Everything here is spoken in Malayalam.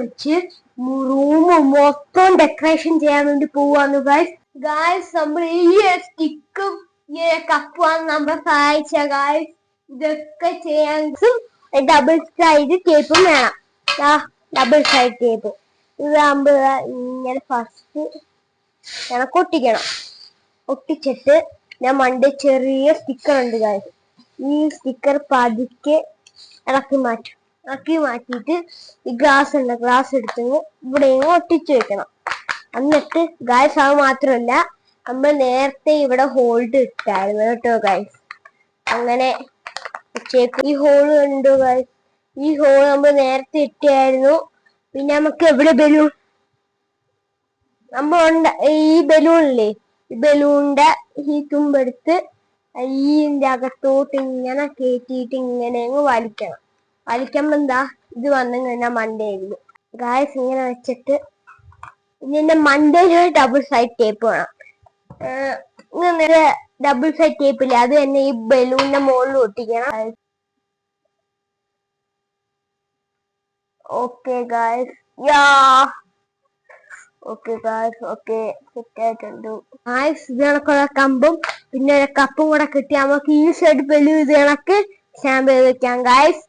വെച്ച് റൂം മൊത്തം ഡെക്കറേഷൻ ചെയ്യാൻ വേണ്ടി പോവാന്ന് ഗായ്സ് നമ്മൾ ഈ സ്റ്റിക്കും ഈ കപ്പുമാണ് നമ്മളെ സഹായിച്ച ഗായ്സ്. ഇതൊക്കെ ചെയ്യാൻ ഡബിൾ സൈഡ് ടേപ്പും വേണം. ഡബിൾ സൈഡ് ടേപ്പ് ഇതാകുമ്പോ ഇങ്ങനെ ഫസ്റ്റ് ഞങ്ങൾക്ക് ഒട്ടിക്കണം. ഒട്ടിച്ചിട്ട് ഞാൻ മണ്ടേ ചെറിയ സ്റ്റിക്കർ ഉണ്ട് ഗായ്സ്. ഈ സ്റ്റിക്കർ പതുക്കെ ഇളക്കി മാറ്റിയിട്ട് ഈ ഗ്ലാസ് ഉണ്ട്, ഗ്ലാസ് എടുത്ത് ഇവിടെ ഒട്ടിച്ചു വെക്കണം. എന്നിട്ട് ഗായ്സ് അത് മാത്രമല്ല, നമ്മൾ നേരത്തെ ഇവിടെ ഹോൾഡ് ഇട്ടായിരുന്നു കേട്ടോ ഗായ്സ്. അങ്ങനെ ഈ ഹോൾ കണ്ടു ഗായ്സ്. ഈ ഹോൾ നമ്മൾ നേരത്തെ ഇട്ടായിരുന്നു. പിന്നെ നമുക്ക് എവിടെ ബലൂൺ ഈ ബലൂണില്ലേ, ഈ ബലൂണിന്റെ ഈ തുമ്പെടുത്ത് ഈന്റെ അകത്തോട്ട് ഇങ്ങനെ കയറ്റിയിട്ട് ഇങ്ങനെ വലിക്കണം. വലിക്കുമ്പോ എന്താ ഇത് വന്നു കഴിഞ്ഞാൽ മണ്ടയില് ഗായ്സ്. ഇങ്ങനെ വെച്ചിട്ട് ഇതിന്റെ മണ്ടയില് ഡബിൾ സൈഡ് ടേപ്പ് വേണം. ഇങ്ങനെ ഡബിൾ സൈഡ് ടേപ്പില്ലേ, അത് തന്നെ ഈ ബലൂണിന്റെ മുകളിൽ ഒട്ടിക്കണം. ഓക്കെ ഗായ്സ്, ഓക്കെ സെറ്റ് ആയിട്ടുണ്ട് ഗായ്സ്. ഇത് കണക്കുള്ള കമ്പും പിന്നെ ഒരു കപ്പും കൂടെ കിട്ടി നമുക്ക് ഈ സൈഡ് ബലൂൺ ഇത് കണക്ക് സ്റ്റാമ്പ് ചെയ്ത് വെക്കാം ഗായ്സ്.